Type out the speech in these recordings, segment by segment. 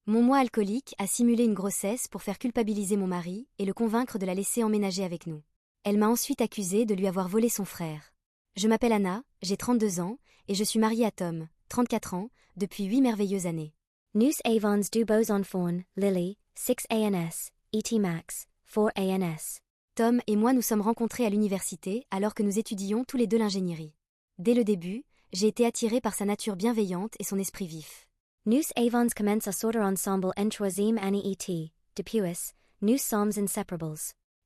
Mon moi alcoolique a simulé une grossesse pour faire culpabiliser mon mari et le convaincre de la laisser emménager avec nous. Elle m'a ensuite accusé de lui avoir volé son frère. Je m'appelle Anna, j'ai 32 ans, et je suis mariée à Tom, 34 ans, depuis 8 merveilleuses années. Nous avons deux beaux enfants, Lily, 6 ans, et Max, 4 ans. Tom et moi nous sommes rencontrés à l'université alors que nous étudions tous les deux l'ingénierie. Dès le début, j'ai été attirée par sa nature bienveillante et son esprit vif. Nous avons commencé à sortir ensemble en troisième année et, depuis, nous sommes inséparables.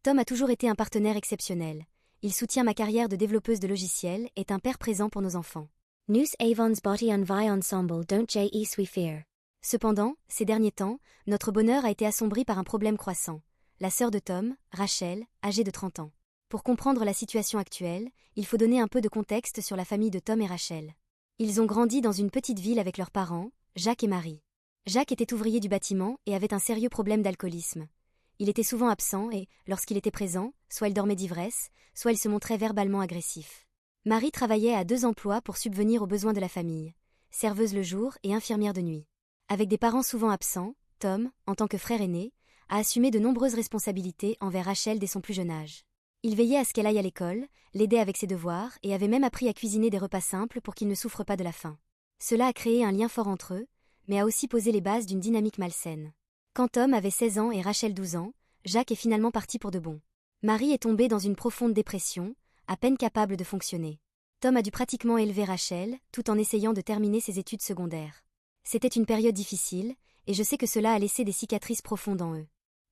Tom a toujours été un partenaire exceptionnel. Il soutient ma carrière de développeuse de logiciels et est un père présent pour nos enfants. Nous avons bâti une vie ensemble dont je suis fier. Cependant, ces derniers temps, notre bonheur a été assombri par un problème croissant. La sœur de Tom, Rachel, âgée de 30 ans. Pour comprendre la situation actuelle, il faut donner un peu de contexte sur la famille de Tom et Rachel. Ils ont grandi dans une petite ville avec leurs parents, Jacques et Marie. Jacques était ouvrier du bâtiment et avait un sérieux problème d'alcoolisme. Il était souvent absent et, lorsqu'il était présent, soit il dormait d'ivresse, soit il se montrait verbalement agressif. Marie travaillait à 2 emplois pour subvenir aux besoins de la famille, serveuse le jour et infirmière de nuit. Avec des parents souvent absents, Tom, en tant que frère aîné, a assumé de nombreuses responsabilités envers Rachel dès son plus jeune âge. Il veillait à ce qu'elle aille à l'école, l'aidait avec ses devoirs et avait même appris à cuisiner des repas simples pour qu'il ne souffre pas de la faim. Cela a créé un lien fort entre eux, mais a aussi posé les bases d'une dynamique malsaine. Quand Tom avait 16 ans et Rachel 12 ans, Jacques est finalement parti pour de bon. Marie est tombée dans une profonde dépression, à peine capable de fonctionner. Tom a dû pratiquement élever Rachel, tout en essayant de terminer ses études secondaires. C'était une période difficile, et je sais que cela a laissé des cicatrices profondes en eux.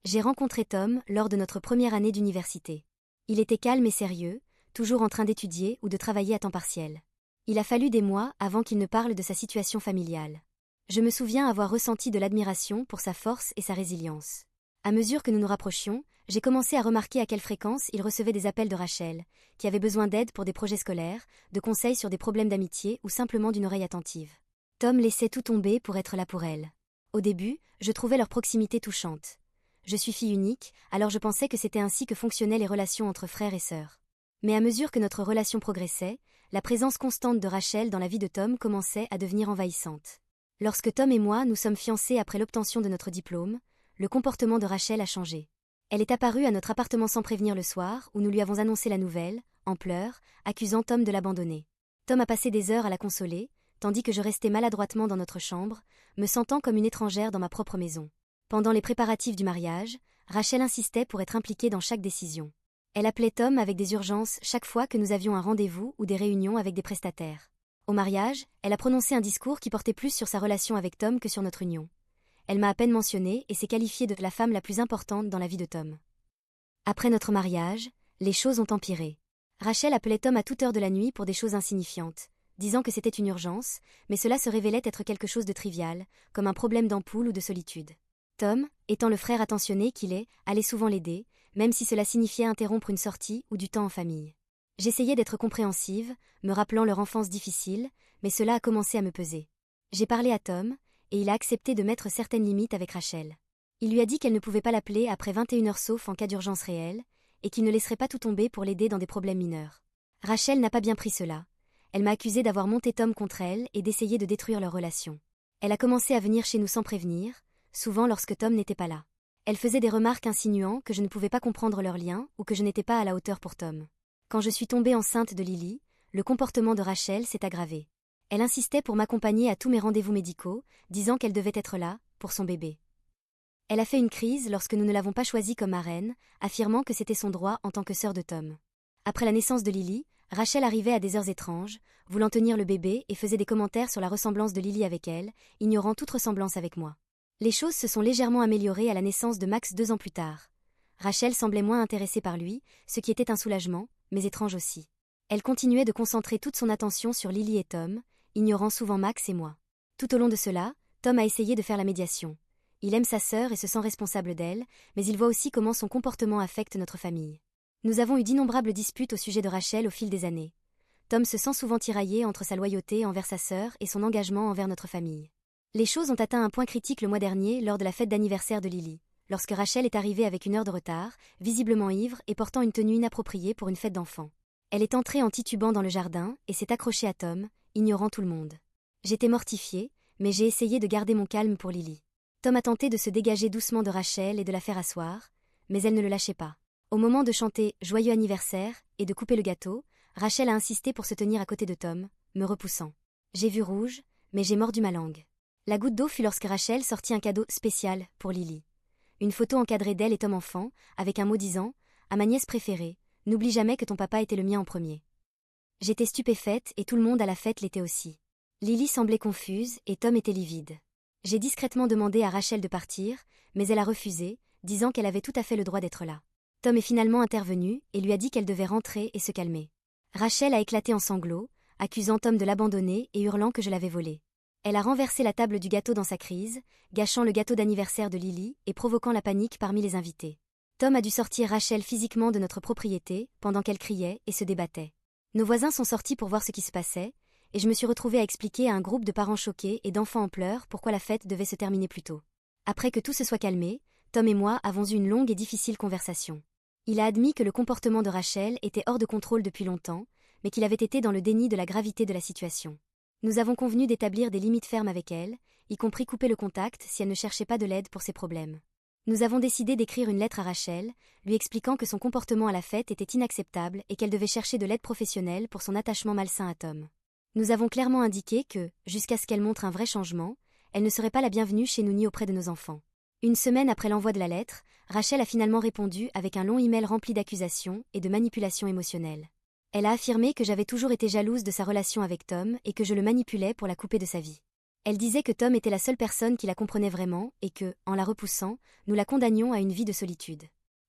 J'ai rencontré Tom lors de notre première année d'université. Il était calme et sérieux, toujours en train d'étudier ou de travailler à temps partiel. Il a fallu des mois avant qu'il ne parle de sa situation familiale. Je me souviens avoir ressenti de l'admiration pour sa force et sa résilience. À mesure que nous nous rapprochions, j'ai commencé à remarquer à quelle fréquence il recevait des appels de Rachel, qui avait besoin d'aide pour des projets scolaires, de conseils sur des problèmes d'amitié ou simplement d'une oreille attentive. Tom laissait tout tomber pour être là pour elle. Au début, je trouvais leur proximité touchante. Je suis fille unique, alors je pensais que c'était ainsi que fonctionnaient les relations entre frères et sœurs. Mais à mesure que notre relation progressait, la présence constante de Rachel dans la vie de Tom commençait à devenir envahissante. Lorsque Tom et moi nous sommes fiancés après l'obtention de notre diplôme, le comportement de Rachel a changé. Elle est apparue à notre appartement sans prévenir le soir, où nous lui avons annoncé la nouvelle, en pleurs, accusant Tom de l'abandonner. Tom a passé des heures à la consoler, tandis que je restais maladroitement dans notre chambre, me sentant comme une étrangère dans ma propre maison. Pendant les préparatifs du mariage, Rachel insistait pour être impliquée dans chaque décision. Elle appelait Tom avec des urgences chaque fois que nous avions un rendez-vous ou des réunions avec des prestataires. Au mariage, elle a prononcé un discours qui portait plus sur sa relation avec Tom que sur notre union. Elle m'a à peine mentionnée et s'est qualifiée de la femme la plus importante dans la vie de Tom. Après notre mariage, les choses ont empiré. Rachel appelait Tom à toute heure de la nuit pour des choses insignifiantes, disant que c'était une urgence, mais cela se révélait être quelque chose de trivial, comme un problème d'ampoule ou de solitude. Tom, étant le frère attentionné qu'il est, allait souvent l'aider, même si cela signifiait interrompre une sortie ou du temps en famille. J'essayais d'être compréhensive, me rappelant leur enfance difficile, mais cela a commencé à me peser. J'ai parlé à Tom, et il a accepté de mettre certaines limites avec Rachel. Il lui a dit qu'elle ne pouvait pas l'appeler après 21 heures sauf en cas d'urgence réelle, et qu'il ne laisserait pas tout tomber pour l'aider dans des problèmes mineurs. Rachel n'a pas bien pris cela. Elle m'a accusé d'avoir monté Tom contre elle et d'essayer de détruire leur relation. Elle a commencé à venir chez nous sans prévenir, souvent lorsque Tom n'était pas là. Elle faisait des remarques insinuant que je ne pouvais pas comprendre leur lien ou que je n'étais pas à la hauteur pour Tom. Quand je suis tombée enceinte de Lily, le comportement de Rachel s'est aggravé. Elle insistait pour m'accompagner à tous mes rendez-vous médicaux, disant qu'elle devait être là, pour son bébé. Elle a fait une crise lorsque nous ne l'avons pas choisie comme marraine, affirmant que c'était son droit en tant que sœur de Tom. Après la naissance de Lily, Rachel arrivait à des heures étranges, voulant tenir le bébé et faisait des commentaires sur la ressemblance de Lily avec elle, ignorant toute ressemblance avec moi. Les choses se sont légèrement améliorées à la naissance de Max 2 ans plus tard. Rachel semblait moins intéressée par lui, ce qui était un soulagement, mais étrange aussi. Elle continuait de concentrer toute son attention sur Lily et Tom, ignorant souvent Max et moi. Tout au long de cela, Tom a essayé de faire la médiation. Il aime sa sœur et se sent responsable d'elle, mais il voit aussi comment son comportement affecte notre famille. Nous avons eu d'innombrables disputes au sujet de Rachel au fil des années. Tom se sent souvent tiraillé entre sa loyauté envers sa sœur et son engagement envers notre famille. Les choses ont atteint un point critique le mois dernier lors de la fête d'anniversaire de Lily, lorsque Rachel est arrivée avec 1 heure de retard, visiblement ivre et portant une tenue inappropriée pour une fête d'enfants. Elle est entrée en titubant dans le jardin et s'est accrochée à Tom, ignorant tout le monde. J'étais mortifiée, mais j'ai essayé de garder mon calme pour Lily. Tom a tenté de se dégager doucement de Rachel et de la faire asseoir, mais elle ne le lâchait pas. Au moment de chanter « Joyeux anniversaire » et de couper le gâteau, Rachel a insisté pour se tenir à côté de Tom, me repoussant. J'ai vu rouge, mais j'ai mordu ma langue. La goutte d'eau fut lorsque Rachel sortit un cadeau spécial pour Lily. Une photo encadrée d'elle et Tom enfant, avec un mot disant « À ma nièce préférée, n'oublie jamais que ton papa était le mien en premier ». J'étais stupéfaite et tout le monde à la fête l'était aussi. Lily semblait confuse et Tom était livide. J'ai discrètement demandé à Rachel de partir, mais elle a refusé, disant qu'elle avait tout à fait le droit d'être là. Tom est finalement intervenu et lui a dit qu'elle devait rentrer et se calmer. Rachel a éclaté en sanglots, accusant Tom de l'abandonner et hurlant que je l'avais volé. Elle a renversé la table du gâteau dans sa crise, gâchant le gâteau d'anniversaire de Lily et provoquant la panique parmi les invités. Tom a dû sortir Rachel physiquement de notre propriété pendant qu'elle criait et se débattait. Nos voisins sont sortis pour voir ce qui se passait, et je me suis retrouvée à expliquer à un groupe de parents choqués et d'enfants en pleurs pourquoi la fête devait se terminer plus tôt. Après que tout se soit calmé, Tom et moi avons eu une longue et difficile conversation. Il a admis que le comportement de Rachel était hors de contrôle depuis longtemps, mais qu'il avait été dans le déni de la gravité de la situation. Nous avons convenu d'établir des limites fermes avec elle, y compris couper le contact si elle ne cherchait pas de l'aide pour ses problèmes. Nous avons décidé d'écrire une lettre à Rachel, lui expliquant que son comportement à la fête était inacceptable et qu'elle devait chercher de l'aide professionnelle pour son attachement malsain à Tom. Nous avons clairement indiqué que, jusqu'à ce qu'elle montre un vrai changement, elle ne serait pas la bienvenue chez nous ni auprès de nos enfants. Une semaine après l'envoi de la lettre, Rachel a finalement répondu avec un long email rempli d'accusations et de manipulations émotionnelles. Elle a affirmé que j'avais toujours été jalouse de sa relation avec Tom et que je le manipulais pour la couper de sa vie. Elle disait que Tom était la seule personne qui la comprenait vraiment et que, en la repoussant, nous la condamnions à une vie de solitude.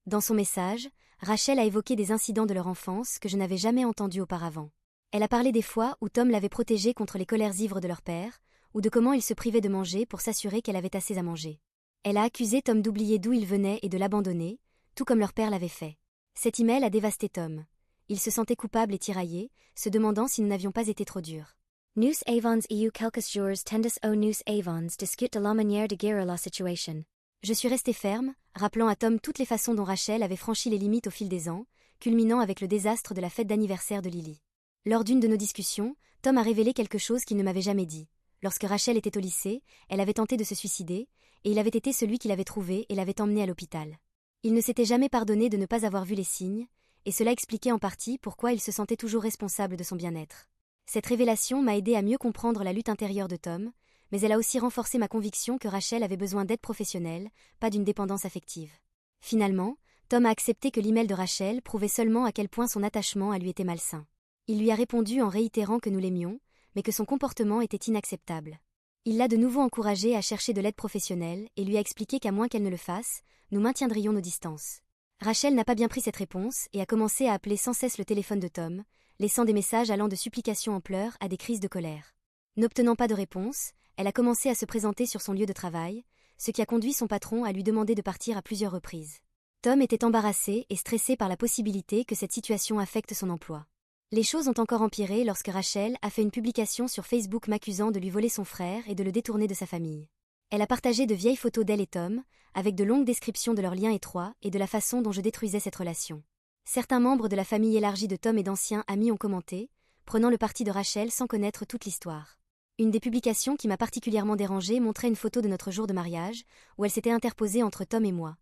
Dans son message, Rachel a évoqué des incidents de leur enfance que je n'avais jamais entendus auparavant. Elle a parlé des fois où Tom l'avait protégée contre les colères ivres de leur père, ou de comment il se privait de manger pour s'assurer qu'elle avait assez à manger. Elle a accusé Tom d'oublier d'où il venait et de l'abandonner, tout comme leur père l'avait fait. Cet email a dévasté Tom. Il se sentait coupable et tiraillé, se demandant si nous n'avions pas été trop durs. Nous avons eu quelques jours tendus où nous avons discuté de la manière de gérer la situation. Je suis restée ferme, rappelant à Tom toutes les façons dont Rachel avait franchi les limites au fil des ans, culminant avec le désastre de la fête d'anniversaire de Lily. Lors d'une de nos discussions, Tom a révélé quelque chose qu'il ne m'avait jamais dit. Lorsque Rachel était au lycée, elle avait tenté de se suicider, et il avait été celui qui l'avait trouvée et l'avait emmenée à l'hôpital. Il ne s'était jamais pardonné de ne pas avoir vu les signes, et cela expliquait en partie pourquoi il se sentait toujours responsable de son bien-être. Cette révélation m'a aidé à mieux comprendre la lutte intérieure de Tom, mais elle a aussi renforcé ma conviction que Rachel avait besoin d'aide professionnelle, pas d'une dépendance affective. Finalement, Tom a accepté que l'email de Rachel prouvait seulement à quel point son attachement à lui était malsain. Il lui a répondu en réitérant que nous l'aimions, mais que son comportement était inacceptable. Il l'a de nouveau encouragée à chercher de l'aide professionnelle et lui a expliqué qu'à moins qu'elle ne le fasse, nous maintiendrions nos distances. Rachel n'a pas bien pris cette réponse et a commencé à appeler sans cesse le téléphone de Tom, laissant des messages allant de supplications en pleurs à des crises de colère. N'obtenant pas de réponse, elle a commencé à se présenter sur son lieu de travail, ce qui a conduit son patron à lui demander de partir à plusieurs reprises. Tom était embarrassé et stressé par la possibilité que cette situation affecte son emploi. Les choses ont encore empiré lorsque Rachel a fait une publication sur Facebook m'accusant de lui voler son frère et de le détourner de sa famille. Elle a partagé de vieilles photos d'elle et Tom, avec de longues descriptions de leurs liens étroits et de la façon dont je détruisais cette relation. Certains membres de la famille élargie de Tom et d'anciens amis ont commenté, prenant le parti de Rachel sans connaître toute l'histoire. Une des publications qui m'a particulièrement dérangée montrait une photo de notre jour de mariage, où elle s'était interposée entre Tom et moi.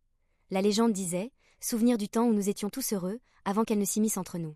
La légende disait « Souvenir du temps où nous étions tous heureux, avant qu'elle ne s'immisce entre nous ».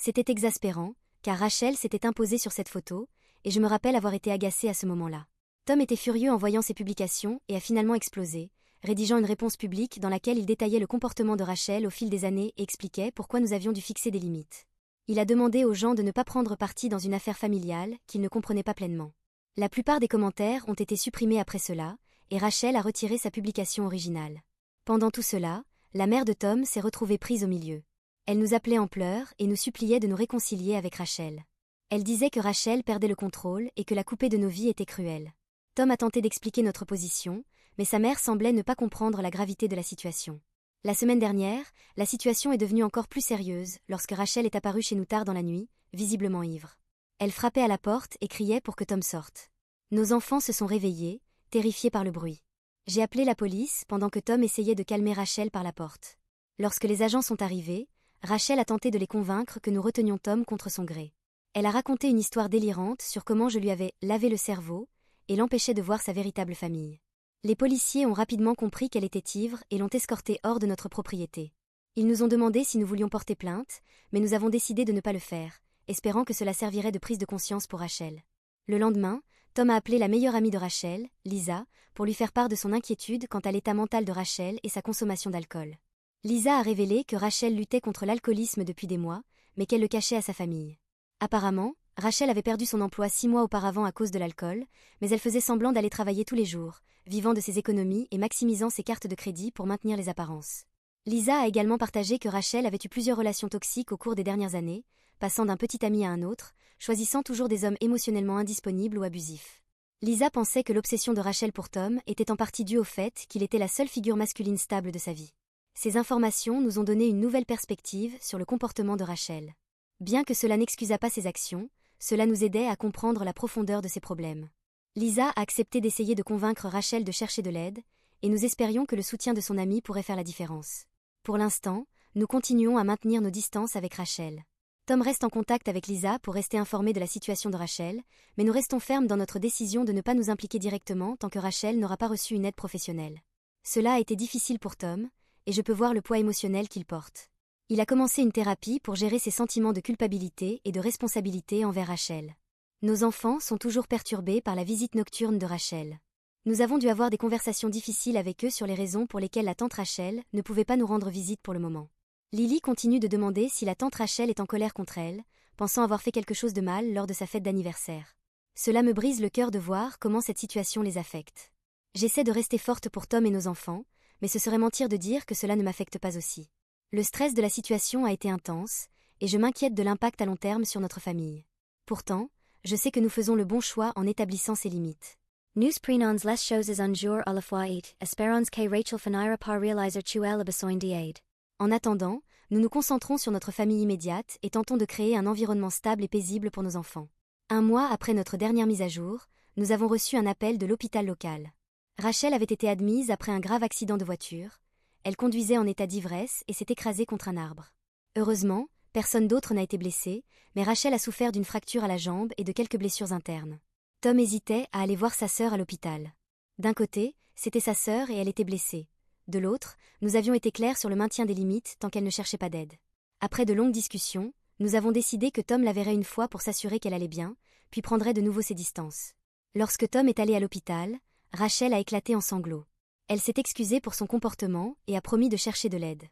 C'était exaspérant, car Rachel s'était imposée sur cette photo, et je me rappelle avoir été agacée à ce moment-là. Tom était furieux en voyant ces publications et a finalement explosé, rédigeant une réponse publique dans laquelle il détaillait le comportement de Rachel au fil des années et expliquait pourquoi nous avions dû fixer des limites. Il a demandé aux gens de ne pas prendre parti dans une affaire familiale qu'il ne comprenait pas pleinement. La plupart des commentaires ont été supprimés après cela, et Rachel a retiré sa publication originale. Pendant tout cela, la mère de Tom s'est retrouvée prise au milieu. Elle nous appelait en pleurs et nous suppliait de nous réconcilier avec Rachel. Elle disait que Rachel perdait le contrôle et que la coupée de nos vies était cruelle. Tom a tenté d'expliquer notre position, mais sa mère semblait ne pas comprendre la gravité de la situation. La semaine dernière, la situation est devenue encore plus sérieuse lorsque Rachel est apparue chez nous tard dans la nuit, visiblement ivre. Elle frappait à la porte et criait pour que Tom sorte. Nos enfants se sont réveillés, terrifiés par le bruit. J'ai appelé la police pendant que Tom essayait de calmer Rachel par la porte. Lorsque les agents sont arrivés, Rachel a tenté de les convaincre que nous retenions Tom contre son gré. Elle a raconté une histoire délirante sur comment je lui avais lavé le cerveau et l'empêchais de voir sa véritable famille. Les policiers ont rapidement compris qu'elle était ivre et l'ont escortée hors de notre propriété. Ils nous ont demandé si nous voulions porter plainte, mais nous avons décidé de ne pas le faire, espérant que cela servirait de prise de conscience pour Rachel. Le lendemain, Tom a appelé la meilleure amie de Rachel, Lisa, pour lui faire part de son inquiétude quant à l'état mental de Rachel et sa consommation d'alcool. Lisa a révélé que Rachel luttait contre l'alcoolisme depuis des mois, mais qu'elle le cachait à sa famille. Apparemment, Rachel avait perdu son emploi 6 mois auparavant à cause de l'alcool, mais elle faisait semblant d'aller travailler tous les jours, vivant de ses économies et maximisant ses cartes de crédit pour maintenir les apparences. Lisa a également partagé que Rachel avait eu plusieurs relations toxiques au cours des dernières années, passant d'un petit ami à un autre, choisissant toujours des hommes émotionnellement indisponibles ou abusifs. Lisa pensait que l'obsession de Rachel pour Tom était en partie due au fait qu'il était la seule figure masculine stable de sa vie. Ces informations nous ont donné une nouvelle perspective sur le comportement de Rachel. Bien que cela n'excusât pas ses actions, cela nous aidait à comprendre la profondeur de ses problèmes. Lisa a accepté d'essayer de convaincre Rachel de chercher de l'aide, et nous espérions que le soutien de son amie pourrait faire la différence. Pour l'instant, nous continuons à maintenir nos distances avec Rachel. Tom reste en contact avec Lisa pour rester informé de la situation de Rachel, mais nous restons fermes dans notre décision de ne pas nous impliquer directement tant que Rachel n'aura pas reçu une aide professionnelle. Cela a été difficile pour Tom, et je peux voir le poids émotionnel qu'il porte. Il a commencé une thérapie pour gérer ses sentiments de culpabilité et de responsabilité envers Rachel. Nos enfants sont toujours perturbés par la visite nocturne de Rachel. Nous avons dû avoir des conversations difficiles avec eux sur les raisons pour lesquelles la tante Rachel ne pouvait pas nous rendre visite pour le moment. Lily continue de demander si la tante Rachel est en colère contre elle, pensant avoir fait quelque chose de mal lors de sa fête d'anniversaire. Cela me brise le cœur de voir comment cette situation les affecte. J'essaie de rester forte pour Tom et nos enfants, mais ce serait mentir de dire que cela ne m'affecte pas aussi. Le stress de la situation a été intense, et je m'inquiète de l'impact à long terme sur notre famille. Pourtant, je sais que nous faisons le bon choix en établissant ces limites. Nous prenons les choses en jour à la fois et espérons que Rachel finira par réaliser qu'elle a besoin d'aide. En attendant, nous nous concentrons sur notre famille immédiate et tentons de créer un environnement stable et paisible pour nos enfants. 1 mois après notre dernière mise à jour, nous avons reçu un appel de l'hôpital local. Rachel avait été admise après un grave accident de voiture. Elle conduisait en état d'ivresse et s'est écrasée contre un arbre. Heureusement, personne d'autre n'a été blessé, mais Rachel a souffert d'une fracture à la jambe et de quelques blessures internes. Tom hésitait à aller voir sa sœur à l'hôpital. D'un côté, c'était sa sœur et elle était blessée. De l'autre, nous avions été clairs sur le maintien des limites tant qu'elle ne cherchait pas d'aide. Après de longues discussions, nous avons décidé que Tom la verrait une fois pour s'assurer qu'elle allait bien, puis prendrait de nouveau ses distances. Lorsque Tom est allé à l'hôpital, Rachel a éclaté en sanglots. Elle s'est excusée pour son comportement et a promis de chercher de l'aide.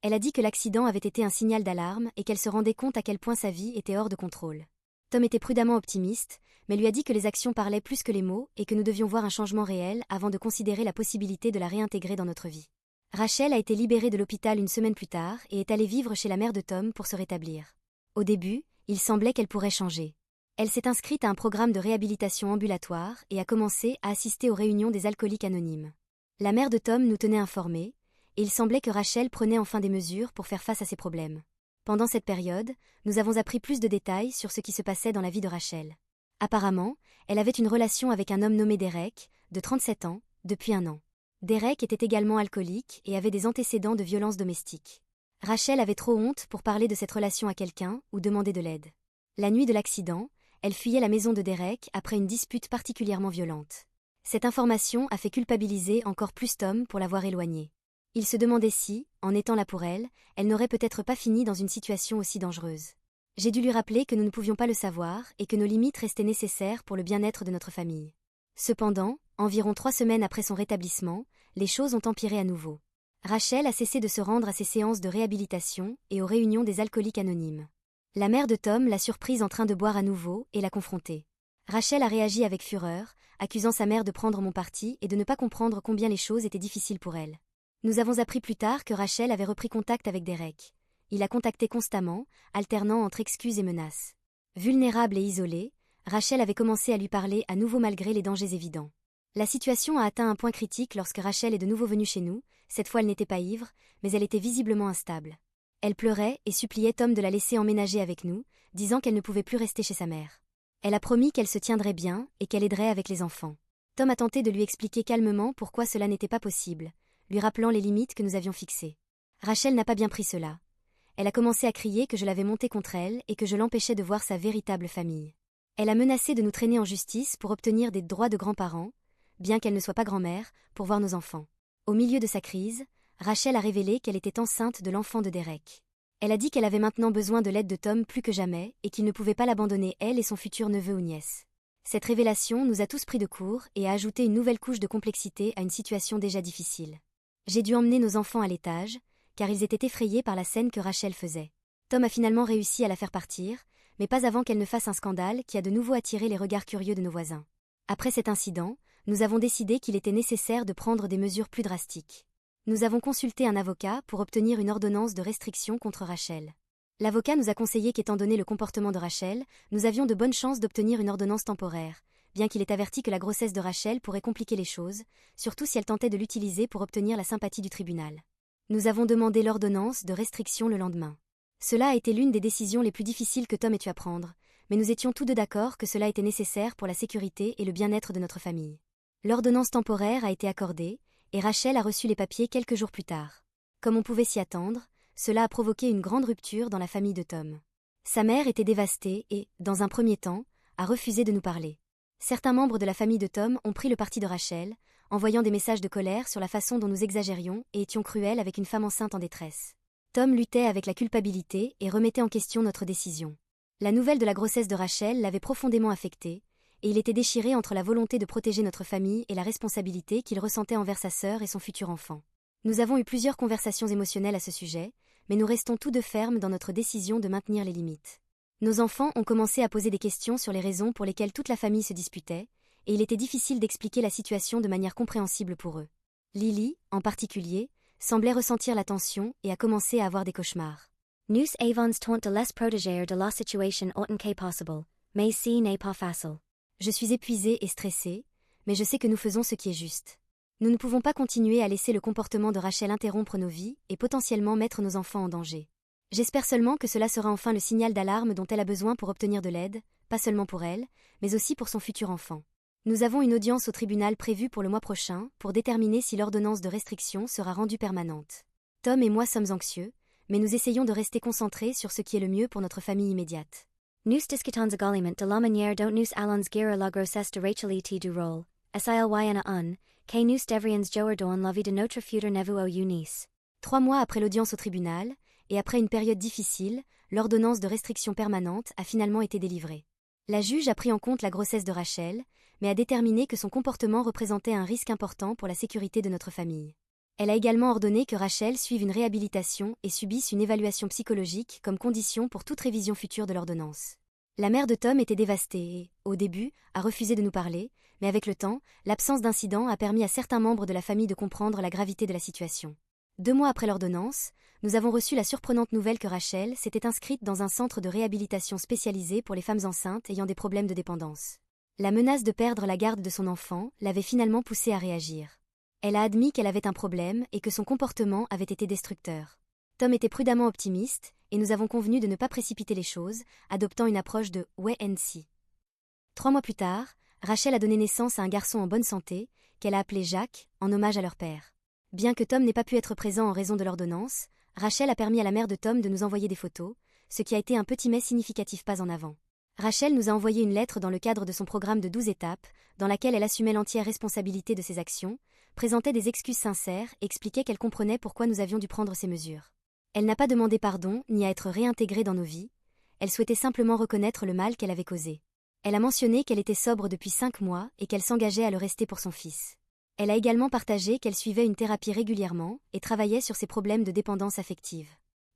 Elle a dit que l'accident avait été un signal d'alarme et qu'elle se rendait compte à quel point sa vie était hors de contrôle. Tom était prudemment optimiste, mais lui a dit que les actions parlaient plus que les mots et que nous devions voir un changement réel avant de considérer la possibilité de la réintégrer dans notre vie. Rachel a été libérée de l'hôpital une semaine plus tard et est allée vivre chez la mère de Tom pour se rétablir. Au début, il semblait qu'elle pourrait changer. Elle s'est inscrite à un programme de réhabilitation ambulatoire et a commencé à assister aux réunions des alcooliques anonymes. La mère de Tom nous tenait informés, et il semblait que Rachel prenait enfin des mesures pour faire face à ses problèmes. Pendant cette période, nous avons appris plus de détails sur ce qui se passait dans la vie de Rachel. Apparemment, elle avait une relation avec un homme nommé Derek, de 37 ans, depuis 1 an. Derek était également alcoolique et avait des antécédents de violence domestique. Rachel avait trop honte pour parler de cette relation à quelqu'un ou demander de l'aide. La nuit de l'accident, elle fuyait la maison de Derek après une dispute particulièrement violente. Cette information a fait culpabiliser encore plus Tom pour l'avoir éloignée. Il se demandait si, en étant là pour elle, elle n'aurait peut-être pas fini dans une situation aussi dangereuse. J'ai dû lui rappeler que nous ne pouvions pas le savoir et que nos limites restaient nécessaires pour le bien-être de notre famille. Cependant, environ 3 semaines après son rétablissement, les choses ont empiré à nouveau. Rachel a cessé de se rendre à ses séances de réhabilitation et aux réunions des alcooliques anonymes. La mère de Tom l'a surprise en train de boire à nouveau et l'a confrontée. Rachel a réagi avec fureur, accusant sa mère de prendre mon parti et de ne pas comprendre combien les choses étaient difficiles pour elle. Nous avons appris plus tard que Rachel avait repris contact avec Derek. Il la contactait constamment, alternant entre excuses et menaces. Vulnérable et isolée, Rachel avait commencé à lui parler à nouveau malgré les dangers évidents. La situation a atteint un point critique lorsque Rachel est de nouveau venue chez nous. Cette fois elle n'était pas ivre, mais elle était visiblement instable. Elle pleurait et suppliait Tom de la laisser emménager avec nous, disant qu'elle ne pouvait plus rester chez sa mère. Elle a promis qu'elle se tiendrait bien et qu'elle aiderait avec les enfants. Tom a tenté de lui expliquer calmement pourquoi cela n'était pas possible, lui rappelant les limites que nous avions fixées. Rachel n'a pas bien pris cela. Elle a commencé à crier que je l'avais montée contre elle et que je l'empêchais de voir sa véritable famille. Elle a menacé de nous traîner en justice pour obtenir des droits de grands-parents, bien qu'elle ne soit pas grand-mère, pour voir nos enfants. Au milieu de sa crise, Rachel a révélé qu'elle était enceinte de l'enfant de Derek. Elle a dit qu'elle avait maintenant besoin de l'aide de Tom plus que jamais et qu'il ne pouvait pas l'abandonner elle et son futur neveu ou nièce. Cette révélation nous a tous pris de court et a ajouté une nouvelle couche de complexité à une situation déjà difficile. J'ai dû emmener nos enfants à l'étage, car ils étaient effrayés par la scène que Rachel faisait. Tom a finalement réussi à la faire partir, mais pas avant qu'elle ne fasse un scandale qui a de nouveau attiré les regards curieux de nos voisins. Après cet incident, nous avons décidé qu'il était nécessaire de prendre des mesures plus drastiques. Nous avons consulté un avocat pour obtenir une ordonnance de restriction contre Rachel. L'avocat nous a conseillé qu'étant donné le comportement de Rachel, nous avions de bonnes chances d'obtenir une ordonnance temporaire, bien qu'il ait averti que la grossesse de Rachel pourrait compliquer les choses, surtout si elle tentait de l'utiliser pour obtenir la sympathie du tribunal. Nous avons demandé l'ordonnance de restriction le lendemain. Cela a été l'une des décisions les plus difficiles que Tom ait eu à prendre, mais nous étions tous deux d'accord que cela était nécessaire pour la sécurité et le bien-être de notre famille. L'ordonnance temporaire a été accordée, et Rachel a reçu les papiers quelques jours plus tard. Comme on pouvait s'y attendre, cela a provoqué une grande rupture dans la famille de Tom. Sa mère était dévastée et, dans un premier temps, a refusé de nous parler. Certains membres de la famille de Tom ont pris le parti de Rachel, envoyant des messages de colère sur la façon dont nous exagérions et étions cruels avec une femme enceinte en détresse. Tom luttait avec la culpabilité et remettait en question notre décision. La nouvelle de la grossesse de Rachel l'avait profondément affecté, et il était déchiré entre la volonté de protéger notre famille et la responsabilité qu'il ressentait envers sa sœur et son futur enfant. Nous avons eu plusieurs conversations émotionnelles à ce sujet, mais nous restons tous deux fermes dans notre décision de maintenir les limites. Nos enfants ont commencé à poser des questions sur les raisons pour lesquelles toute la famille se disputait, et il était difficile d'expliquer la situation de manière compréhensible pour eux. Lily, en particulier, semblait ressentir la tension et a commencé à avoir des cauchemars. Nous avons tant de les protéger de la situation autant que possible, mais ce n'est pas facile. Je suis épuisée et stressée, mais je sais que nous faisons ce qui est juste. Nous ne pouvons pas continuer à laisser le comportement de Rachel interrompre nos vies et potentiellement mettre nos enfants en danger. J'espère seulement que cela sera enfin le signal d'alarme dont elle a besoin pour obtenir de l'aide, pas seulement pour elle, mais aussi pour son futur enfant. Nous avons une audience au tribunal prévue pour le mois prochain pour déterminer si l'ordonnance de restriction sera rendue permanente. Tom et moi sommes anxieux, mais nous essayons de rester concentrés sur ce qui est le mieux pour notre famille immédiate. Nous discutons également de la manière dont nous allons gérer la grossesse de Rachel et du rôle, que nous devrions jouer dans la vie de notre futur neveu ou nièce. 3 mois après l'audience au tribunal, et après une période difficile, l'ordonnance de restriction permanente a finalement été délivrée. La juge a pris en compte la grossesse de Rachel, mais a déterminé que son comportement représentait un risque important pour la sécurité de notre famille. Elle a également ordonné que Rachel suive une réhabilitation et subisse une évaluation psychologique comme condition pour toute révision future de l'ordonnance. La mère de Tom était dévastée et, au début, a refusé de nous parler, mais avec le temps, l'absence d'incident a permis à certains membres de la famille de comprendre la gravité de la situation. 2 mois après l'ordonnance, nous avons reçu la surprenante nouvelle que Rachel s'était inscrite dans un centre de réhabilitation spécialisé pour les femmes enceintes ayant des problèmes de dépendance. La menace de perdre la garde de son enfant l'avait finalement poussée à réagir. Elle a admis qu'elle avait un problème et que son comportement avait été destructeur. Tom était prudemment optimiste, et nous avons convenu de ne pas précipiter les choses, adoptant une approche de « wait and see ». 3 mois plus tard, Rachel a donné naissance à un garçon en bonne santé, qu'elle a appelé Jacques, en hommage à leur père. Bien que Tom n'ait pas pu être présent en raison de l'ordonnance, Rachel a permis à la mère de Tom de nous envoyer des photos, ce qui a été un petit mais significatif pas en avant. Rachel nous a envoyé une lettre dans le cadre de son programme de 12 étapes, dans laquelle elle assumait l'entière responsabilité de ses actions, présentait des excuses sincères et expliquait qu'elle comprenait pourquoi nous avions dû prendre ces mesures. Elle n'a pas demandé pardon ni à être réintégrée dans nos vies, elle souhaitait simplement reconnaître le mal qu'elle avait causé. Elle a mentionné qu'elle était sobre depuis 5 mois et qu'elle s'engageait à le rester pour son fils. Elle a également partagé qu'elle suivait une thérapie régulièrement et travaillait sur ses problèmes de dépendance affective.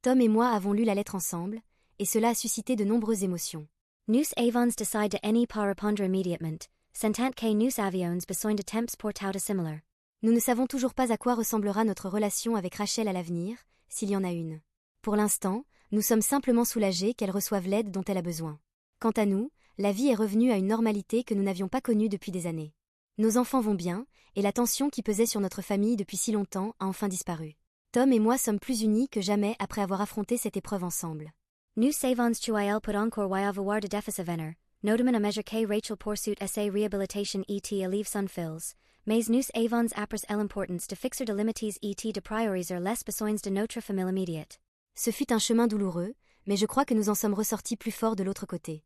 Tom et moi avons lu la lettre ensemble, et cela a suscité de nombreuses émotions. Nous avons décidé de ne pas répondre immédiatement, sentant que nous avions besoin de temps pour tout assimiler. Nous ne savons toujours pas à quoi ressemblera notre relation avec Rachel à l'avenir, s'il y en a une. Pour l'instant, nous sommes simplement soulagés qu'elle reçoive l'aide dont elle a besoin. Quant à nous, la vie est revenue à une normalité que nous n'avions pas connue depuis des années. Nos enfants vont bien, et la tension qui pesait sur notre famille depuis si longtemps a enfin disparu. Tom et moi sommes plus unis que jamais après avoir affronté cette épreuve ensemble. Nous avons tué pour encore y avoir de défis venir, notamment à mesure que Rachel poursuit sa réhabilitation et allive son fils, mais nous avons appris l'importance de fixer de limites et de prioriser les besoins de notre famille immédiate. Ce fut un chemin douloureux, mais je crois que nous en sommes ressortis plus forts de l'autre côté.